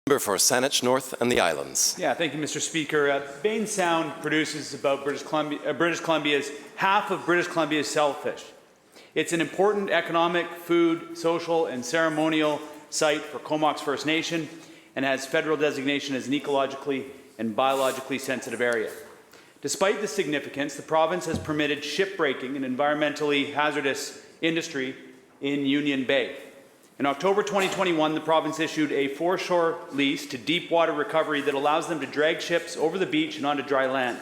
Member for Saanich North and the Islands. Yeah, thank you, Mr. Speaker. Baynes Sound produces about British Columbia's half of British Columbia's shellfish. It's an important economic, food, social, and ceremonial site for Comox First Nation and has federal designation as an ecologically and biologically sensitive area. Despite the significance, the province has permitted shipbreaking, an environmentally hazardous industry, in Union Bay. In October 2021, the province issued a foreshore lease to Deepwater Recovery that allows them to drag ships over the beach and onto dry land.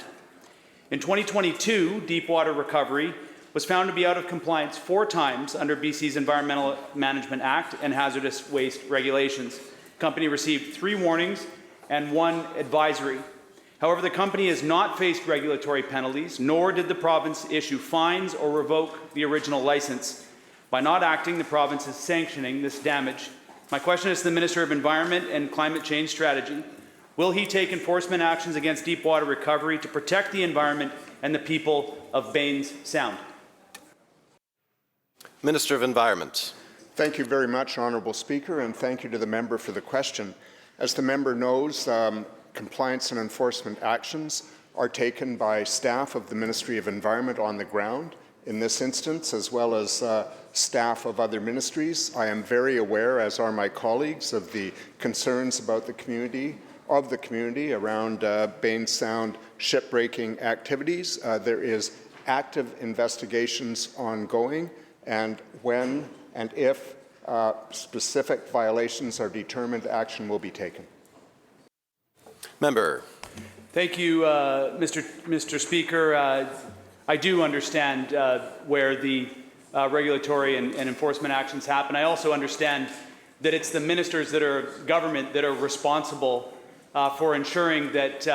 In 2022, Deepwater Recovery was found to be out of compliance 4 times under BC's Environmental Management Act and hazardous waste regulations. The company received 3 warnings and 1 advisory. However, the company has not faced regulatory penalties, nor did the province issue fines or revoke the original license. By not acting, the province is sanctioning this damage. My question is to the Minister of Environment and Climate Change Strategy. Will he take enforcement actions against Deepwater Recovery to protect the environment and the people of Baynes Sound? Minister of Environment. Thank you very much, Honourable Speaker, and thank you to the member for the question. As the member knows, compliance and enforcement actions are taken by staff of the Ministry of Environment on the ground. In this instance, as well as staff of other ministries, I am very aware, as are my colleagues, of the concerns about the community around Baynes Sound shipbreaking activities. There is active investigations ongoing, and when and if specific violations are determined, action will be taken. Member. Thank you, Mr. Speaker. I do understand where the regulatory and enforcement actions happen. I also understand that it's the ministers that are government that are responsible for ensuring that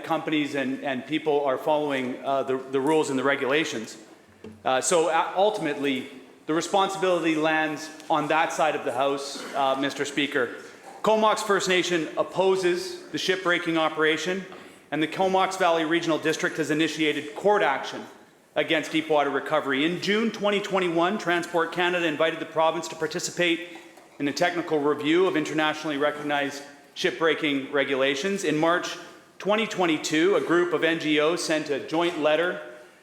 companies and people are following the rules and the regulations. So ultimately, the responsibility lands on that side of the House, Mr. Speaker. Comox First Nation opposes the shipbreaking operation, and the Comox Valley Regional District has initiated court action against Deepwater Recovery. In June 2021, Transport Canada invited the province to participate in a technical review of internationally recognized shipbreaking regulations. In March 2022, a group of NGOs sent a joint letter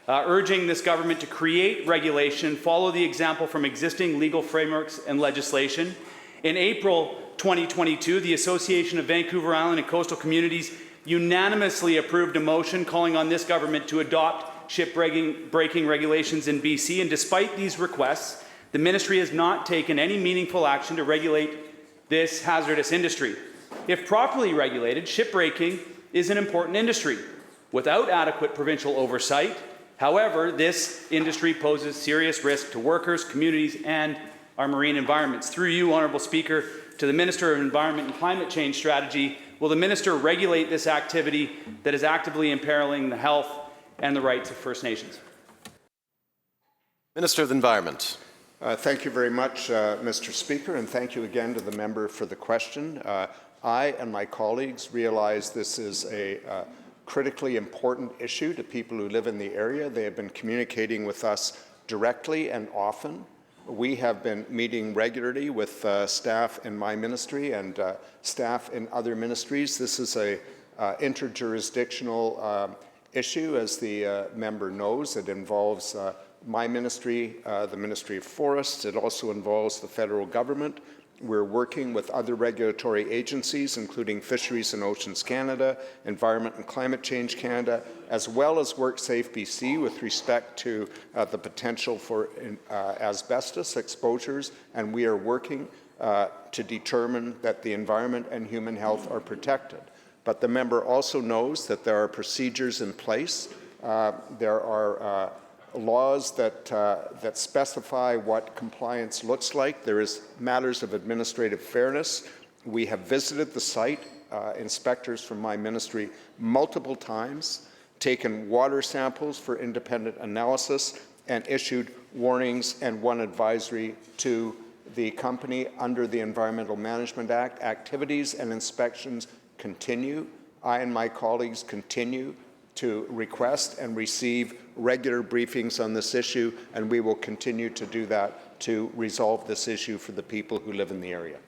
urging this government to create regulation, follow the example from existing legal frameworks and legislation. In April 2022, the Association of Vancouver Island and Coastal Communities unanimously approved a motion calling on this government to adopt shipbreaking regulations in BC, and despite these requests, the ministry has not taken any meaningful action to regulate this hazardous industry. If properly regulated, shipbreaking is an important industry without adequate provincial oversight. However, this industry poses serious risk to workers, communities, and our marine environments. Through you, Honourable Speaker, to the Minister of Environment and Climate Change Strategy, will the Minister regulate this activity that is actively imperiling the health and the rights of First Nations? Minister of the Environment. Thank you very much, Mr. Speaker, and thank you again to the member for the question. I and my colleagues realize this is a critically important issue to people who live in the area. They have been communicating with us directly and often. We have been meeting regularly with staff in my ministry and staff in other ministries. This is a interjurisdictional issue, as the member knows. It involves my ministry, the Ministry of Forests. It also involves the federal government. We're working with other regulatory agencies, including Fisheries and Oceans Canada, Environment and Climate Change Canada, as well as WorkSafe BC with respect to the potential for asbestos exposures, and we are working to determine that the environment and human health are protected. But the member also knows that there are procedures in place. There are laws that specify what compliance looks like. There is matters of administrative fairness. We have visited the site, inspectors from my ministry, multiple times, taken water samples for independent analysis, and issued warnings and 1 advisory to the company under the Environmental Management Act. Activities and inspections continue. I and my colleagues continue to request and receive regular briefings on this issue, and we will continue to do that to resolve this issue for the people who live in the area.